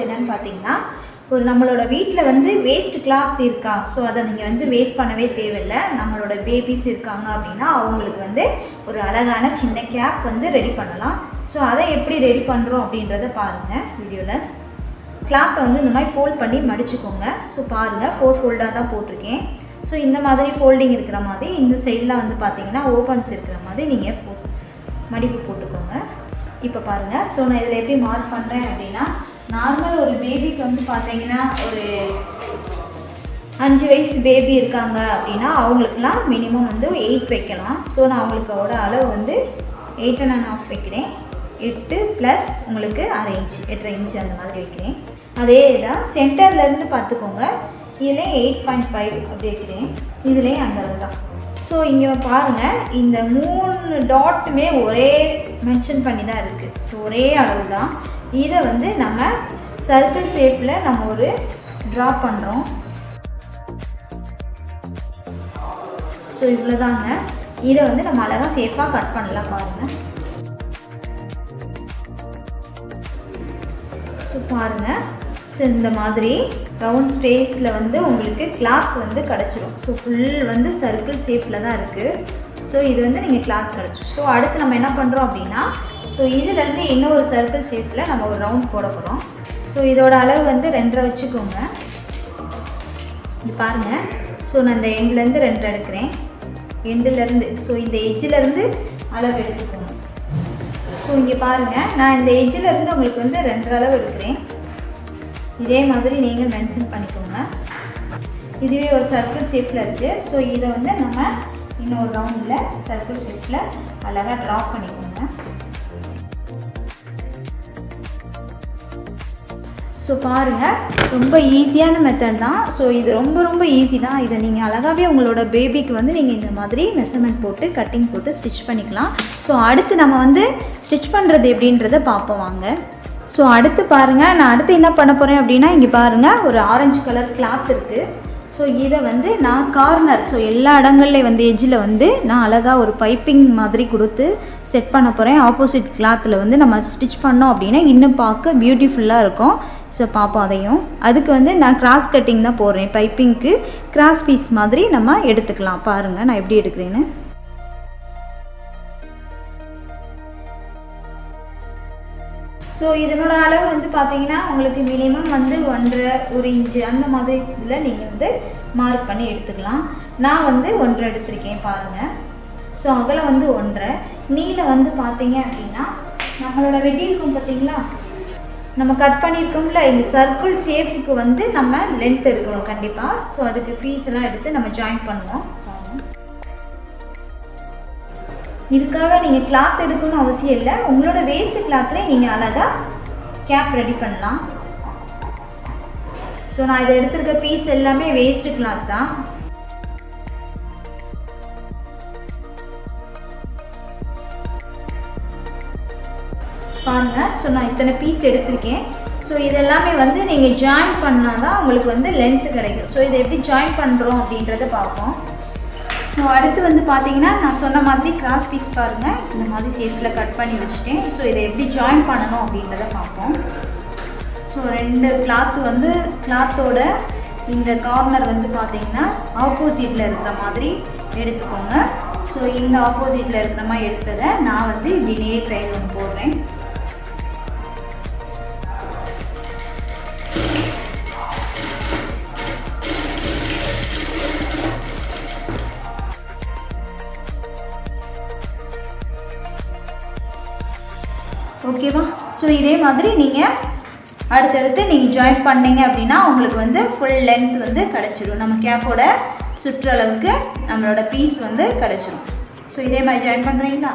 என்னன்னு பார்த்தீங்கன்னா, ஒரு நம்மளோட வீட்டில் வந்து வேஸ்ட் கிளாத் இருக்கா, ஸோ அதை நீங்கள் வந்து வேஸ்ட் பண்ணவே தேவையில்லை. நம்மளோட பேபிஸ் இருக்காங்க அப்படின்னா அவங்களுக்கு வந்து ஒரு அழகான சின்ன கேப் வந்து ரெடி பண்ணலாம். ஸோ அதை எப்படி ரெடி பண்ணுறோம் அப்படின்றத பாருங்கள் வீடியோவில். கிளாத்தை வந்து இந்த மாதிரி ஃபோல்ட் பண்ணி மடிச்சுக்கோங்க. ஸோ பாருங்கள் 4 ஃபோல்டாக தான் போட்டிருக்கேன். ஸோ இந்த மாதிரி ஃபோல்டிங் இருக்கிற மாதிரி இந்த சைடில் வந்து பார்த்தீங்கன்னா ஓப்பன்ஸ் இருக்கிற மாதிரி நீங்கள் மடிப்பு போட்டுக்கோங்க. இப்போ பாருங்கள். ஸோ நான் இதில் எப்படி மார்க் பண்ணுறேன் அப்படின்னா, நார்மல் ஒரு பேபிக்கு வந்து பார்த்தீங்கன்னா ஒரு 5 வயசு பேபி இருக்காங்க அப்படின்னா அவங்களுக்குலாம் மினிமம் வந்து 8 வைக்கலாம். ஸோ நான் அவங்களுக்கோட அளவு வந்து 8.5 வைக்கிறேன். 8 + உங்களுக்கு 1/2 இன்ச் 8.5 இன்ச் அந்த மாதிரி வைக்கிறேன். அதே தான் சென்டர்லேருந்து பார்த்துக்கோங்க. இதில் 8.5 அப்படி வைக்கிறேன். இதுலேயும் அந்த அளவு தான். ஸோ இங்கே பாருங்கள், இந்த 3 டாட்டுமே ஒரே மென்ஷன் பண்ணி தான் இருக்குது. ஸோ ஒரே அளவு தான். இதை வந்து நம்ம சர்க்கிள் ஷேப்பில் நம்ம ஒரு ட்ரா பண்ணுறோம். ஸோ இவ்வளோதாங்க. இதை வந்து நம்ம அழகாக சேஃபாக கட் பண்ணலாம் பாருங்கள். ஸோ பாருங்கள். ஸோ இந்த மாதிரி ரவுண்ட் ஸ்பேஸில் வந்து உங்களுக்கு கிளாத் வந்து கிடச்சிரும். ஸோ ஃபுல் வந்து சர்க்கிள் ஷேப்பில் தான் இருக்குது. ஸோ இது வந்து நீங்கள் கிளாத் கிடச்சிரும். ஸோ அடுத்து நம்ம என்ன பண்ணுறோம் அப்படின்னா, ஸோ இதிலேருந்து இன்னொரு சர்க்கிள் ஷேப்பில் நம்ம ஒரு ரவுண்ட் போட போகிறோம். ஸோ இதோட அளவு வந்து 2.5 வச்சுக்கோங்க. இது பாருங்கள். ஸோ நான் இந்த எண்ட்லேருந்து 2 எடுக்கிறேன். எண்டுலேருந்து ஸோ இந்த எஜ்ஜிலேருந்து அளவு எடுத்துக்கோங்க. ஸோ இங்கே பாருங்கள், நான் இந்த எஜ்ஜிலேருந்து உங்களுக்கு வந்து 2 அளவு எடுக்கிறேன். இதே மாதிரி நீங்கள் மென்ஷன் பண்ணிக்கோங்க. இதுவே ஒரு சர்க்கிள் ஷேப்பில் இருக்குது. ஸோ இதை வந்து நம்ம இன்னொரு ரவுண்டில் சர்க்கிள் ஷேப்பில் அழகாக ட்ரா பண்ணிக்கோங்க. ஸோ பாருங்கள், ரொம்ப ஈஸியான மெத்தட் தான். ஸோ இது ரொம்ப ஈஸி தான். இதை நீங்கள் அழகாகவே உங்களோட பேபிக்கு வந்து நீங்கள் இந்த மாதிரி மெஷர்மெண்ட் போட்டு கட்டிங் போட்டு ஸ்டிச் பண்ணிக்கலாம். ஸோ அடுத்து நம்ம வந்து ஸ்டிச் பண்ணுறது எப்படின்றத பார்ப்போம் வாங்க. ஸோ அடுத்து பாருங்கள், நான் அடுத்து என்ன பண்ண போகிறேன் அப்படின்னா, இங்கே பாருங்கள் ஒரு ஆரஞ்சு கலர் கிளாத் இருக்குது. ஸோ இதை வந்து நான் கார்னர், ஸோ எல்லா இடங்கள்லேயும் வந்து எஜ்ஜில் வந்து நான் அழகாக ஒரு பைப்பிங் மாதிரி கொடுத்து செட் பண்ண போகிறேன். ஆப்போசிட் கிளாத்தில் வந்து நம்ம ஸ்டிச் பண்ணோம் அப்படின்னா இன்னும் பார்க்க பியூட்டிஃபுல்லாக இருக்கும். ஸோ பார்ப்போம் அதையும். அதுக்கு வந்து நான் கிராஸ் கட்டிங் தான் போடுறேன். பைப்பிங்க்கு கிராஸ் பீஸ் மாதிரி நம்ம எடுத்துக்கலாம். பாருங்கள் நான் எப்படி எடுக்கிறேன்னு. ஸோ இதனோட அளவு வந்து பார்த்தீங்கன்னா உங்களுக்கு மினிமம் வந்து 1.5 இன்ச்சு அந்த மாதிரி இதில் நீங்கள் வந்து மார்க் பண்ணி எடுத்துக்கலாம். நான் வந்து 1.5 எடுத்திருக்கேன் பாருங்கள். ஸோ அகலம் வந்து 1.5, நீளம் வந்து பார்த்தீங்க அப்படின்னா நம்மளோட வெட்டியிருக்கோம் பார்த்தீங்களா, நம்ம கட் பண்ணியிருக்கோம்ல, இந்த சர்க்கிள் ஷேப்புக்கு வந்து நம்ம லென்த் எடுக்கணும் கண்டிப்பாக. ஸோ அதுக்கு பீஸ் எல்லாம் எடுத்து நம்ம ஜாயின் பண்ணுவோம். இதுக்காக நீங்கள் கிளாத் எடுக்கணும்னு அவசியம் இல்லை. உங்களோட வேஸ்ட் கிளாத்லேயே நீங்கள் அழகாக கேப் ரெடி பண்ணலாம். ஸோ நான் இதை எடுத்துருக்க பீஸ் எல்லாமே வேஸ்ட் கிளாத் தான். பாருங்கள். ஸோ நான் இத்தனை பீஸ் எடுத்திருக்கேன். ஸோ இதெல்லாமே வந்து நீங்கள் ஜாயின் பண்ணால் தான் உங்களுக்கு வந்து லென்த்து கிடைக்கும். ஸோ இதை எப்படி ஜாயின் பண்ணுறோம் அப்படின்றத பார்ப்போம். ஸோ அடுத்து வந்து பார்த்தீங்கன்னா நான் சொன்ன மாதிரி கிராஸ் பீஸ் பாருங்கள், இந்த மாதிரி ஷேப்பில் கட் பண்ணி வச்சுட்டேன். ஸோ இதை எப்படி ஜாயின் பண்ணணும் அப்படின்றத பார்ப்போம். ஸோ 2 கிளாத்து வந்து கிளாத்தோட இந்த கார்னர் வந்து பார்த்தீங்கன்னா ஆப்போசிட்டில் இருக்கிற மாதிரி எடுத்துக்கோங்க. ஸோ இந்த ஆப்போசிட்டில் இருக்கிற மாதிரி எடுத்ததை நான் வந்து இப்படி நேர் லைன் ஒன்று போடுறேன். ஓகேவா? ஸோ இதே மாதிரி நீங்கள் அடுத்தடுத்து நீங்கள் ஜாயின் பண்ணிங்க அப்படின்னா உங்களுக்கு வந்து ஃபுல் லென்த் வந்து கிடச்சிடும். நம்ம கேப்போட சுற்றளவுக்கு நம்மளோட பீஸ் வந்து கிடச்சிடும். ஸோ இதே மாதிரி ஜாயின் பண்ணுறீங்களா?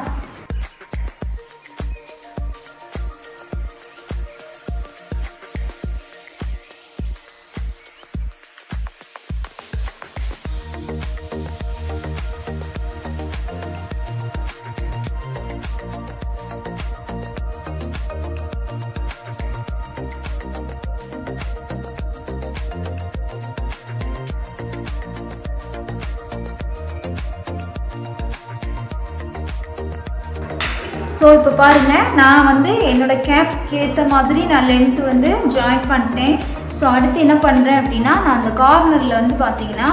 ஸோ இப்போ பாருங்கள், நான் வந்து என்னோடய கேப்க்கு ஏற்ற மாதிரி நான் லென்த்து வந்து ஜாயின் பண்ணிட்டேன். ஸோ அடுத்து என்ன பண்ணுறேன் அப்படின்னா, நான் அந்த கார்னரில் வந்து பார்த்தீங்கன்னா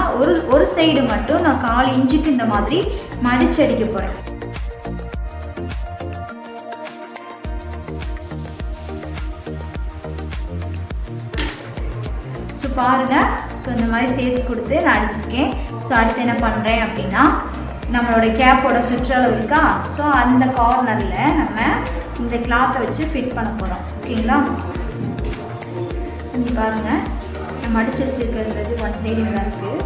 ஒரு சைடு மட்டும் நான் 4 இன்ச்சுக்கு இந்த மாதிரி மடிச்சு அடிக்க போகிறேன். ஸோ பாருங்கள், ஸோ இந்த மாதிரி ஷேப்ஸ் கொடுத்து நான் அடிச்சிருக்கேன். ஸோ அடுத்து என்ன பண்ணுறேன் அப்படின்னா, நம்மளோட கேப்போட சுற்றளவு இருக்கா, ஸோ அந்த கார்னரில் நம்ம இந்த கிளாத்தை வச்சு ஃபிட் பண்ண போகிறோம். ஓகேங்களா? இங்கே பாருங்கள், நம்ம அடிச்சு வச்சுருக்கிறது ஒன் சைடு தான் இருக்குது.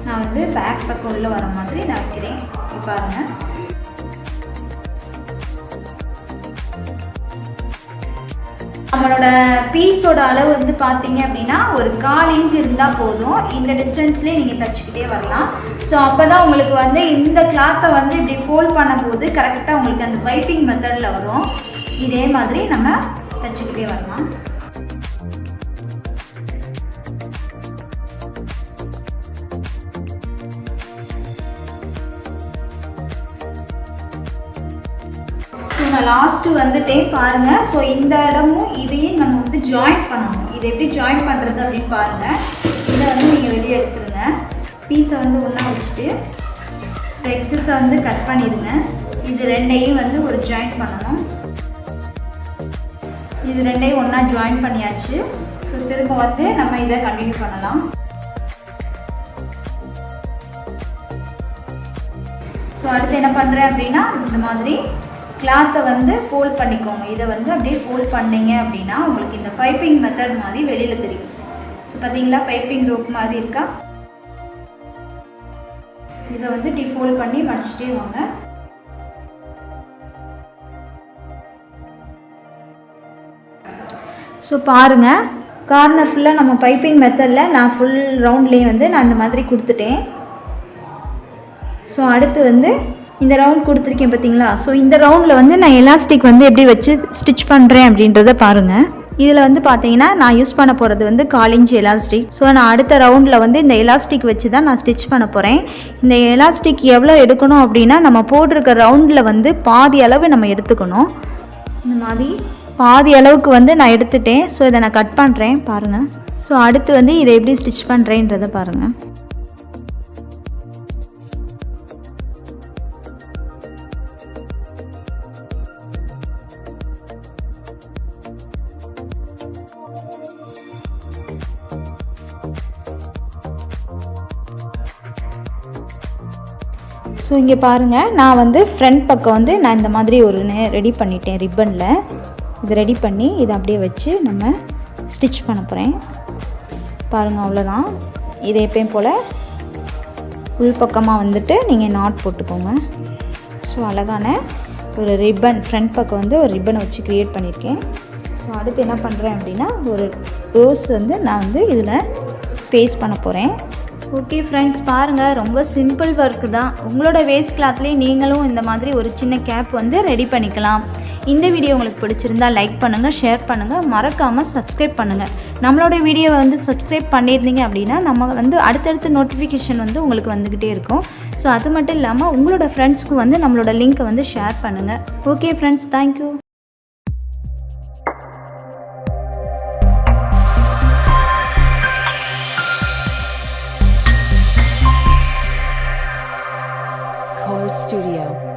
நான் வந்து பேக் பக்கம் உள்ள வர மாதிரி நான் வைக்கிறேன். இங்கே பாருங்கள், நம்மளோட பீஸோட அளவு வந்து பார்த்தீங்க அப்படின்னா ஒரு 4 இன்ச் இருந்தால் போதும். இந்த டிஸ்டன்ஸ்லேயே நீங்கள் தச்சுக்கிட்டே வரலாம். ஸோ அப்போ தான் உங்களுக்கு வந்து இந்த கிளாத்தை வந்து இப்படி ஃபோல்ட் பண்ணும்போது கரெக்டாக உங்களுக்கு அந்த பைப்பிங் மெத்தடில் வரும். இதே மாதிரி நம்ம தச்சுக்கிட்டே வரலாம். நான் லாஸ்ட்டு வந்துட்டேன் பாருங்கள். ஸோ இந்த இடமும் இதையும் நம்ம வந்து ஜாயின் பண்ணணும். இதை எப்படி ஜாயின் பண்ணுறது அப்படின்னு பாருங்கள். இதை வந்து நீங்கள் வெளியே எடுத்துருங்க. பீஸை வந்து ஒன்றா வச்சுட்டு எக்ஸஸை வந்து கட் பண்ணிடுங்க. இது ரெண்டையும் வந்து ஒரு ஜாயின் பண்ணணும். இது ரெண்டையும் ஒன்றா ஜாயின் பண்ணியாச்சு. ஸோ திரும்ப வந்து நம்ம இதை கண்டினியூ பண்ணலாம். ஸோ அடுத்து என்ன பண்ணுறேன் அப்படின்னா, இந்த மாதிரி கிளாத்தை வந்து ஃபோல்ட் பண்ணிக்கோங்க. இதை வந்து அப்படியே ஃபோல்ட் பண்ணிங்க அப்படின்னா உங்களுக்கு இந்த பைப்பிங் மெத்தட் மாதிரி வெளியில் தெரியும். ஸோ பார்த்தீங்களா, பைப்பிங் ரோப் மாதிரி இருக்கா. இதை வந்து இப்படி ஃபோல்ட் பண்ணி மடிச்சிட்டே வாங்க. ஸோ பாருங்கள், கார்னர் ஃபுல்லாக நம்ம பைப்பிங் மெத்தடில் நான் ஃபுல் ரவுண்ட்லேயே வந்து நான் இந்த மாதிரி கொடுத்துட்டேன். ஸோ அடுத்து வந்து இந்த ரவுண்ட் கொடுத்துருக்கேன் பார்த்தீங்களா. ஸோ இந்த ரவுண்டில் வந்து நான் எலாஸ்டிக் வந்து எப்படி வச்சு ஸ்டிச் பண்ணுறேன் அப்படின்றத பாருங்கள். இதில் வந்து பார்த்தீங்கன்னா நான் யூஸ் பண்ண போகிறது வந்து 4 இன்ச் எலாஸ்டிக். ஸோ நான் அடுத்த ரவுண்டில் வந்து இந்த எலாஸ்டிக் வச்சு தான் நான் ஸ்டிச் பண்ண போகிறேன். இந்த எலாஸ்டிக் எவ்வளோ எடுக்கணும் அப்படின்னா, நம்ம போட்டிருக்க ரவுண்டில் வந்து பாதி அளவு நம்ம எடுத்துக்கணும். இந்த மாதிரி பாதி அளவுக்கு வந்து நான் எடுத்துட்டேன். ஸோ இதை நான் கட் பண்ணுறேன் பாருங்கள். ஸோ அடுத்து வந்து இதை எப்படி ஸ்டிச் பண்ணுறேன்றதை பாருங்கள். ஸோ இங்கே பாருங்கள், நான் வந்து ஃப்ரண்ட் பக்கம் வந்து நான் இந்த மாதிரி ஒரு ரெடி பண்ணிட்டேன் ரிப்பனில். இது ரெடி பண்ணி இதை அப்படியே வச்சு நம்ம ஸ்டிச் பண்ண போகிறேன் பாருங்கள். அவ்வளோதான். இதை எப்பயும் போல் உள்பக்கமாக வந்துட்டு நீங்கள் நாட் போட்டுக்கோங்க. ஸோ அழகான ஒரு ரிப்பன் ஃப்ரண்ட் பக்கம் வந்து ஒரு ரிப்பனை வச்சு க்ரியேட் பண்ணியிருக்கேன். ஸோ அடுத்து என்ன பண்ணுறேன் அப்படின்னா, ஒரு ரோஸ் வந்து நான் வந்து இதில் பேஸ்ட் பண்ண போகிறேன். ஓகே ஃப்ரெண்ட்ஸ், பாருங்கள், ரொம்ப சிம்பிள் ஒர்க்கு தான். உங்களோட வேஸ்ட் கிளாத்லேயே நீங்களும் இந்த மாதிரி ஒரு சின்ன கேப் வந்து ரெடி பண்ணிக்கலாம். இந்த வீடியோ உங்களுக்கு பிடிச்சிருந்தா லைக் பண்ணுங்கள், ஷேர் பண்ணுங்கள், மறக்காமல் சப்ஸ்கிரைப் பண்ணுங்கள். நம்மளோட வீடியோவை வந்து சப்ஸ்கிரைப் பண்ணியிருந்தீங்க அப்படின்னா நம்ம வந்து அடுத்தடுத்த நோட்டிஃபிகேஷன் வந்து உங்களுக்கு வந்துக்கிட்டே இருக்கும். ஸோ அது மட்டும் இல்லாமல் உங்களோட ஃப்ரெண்ட்ஸ்க்கு வந்து நம்மளோட லிங்க்கை வந்து ஷேர் பண்ணுங்கள். Okay friends, thank you. Studio.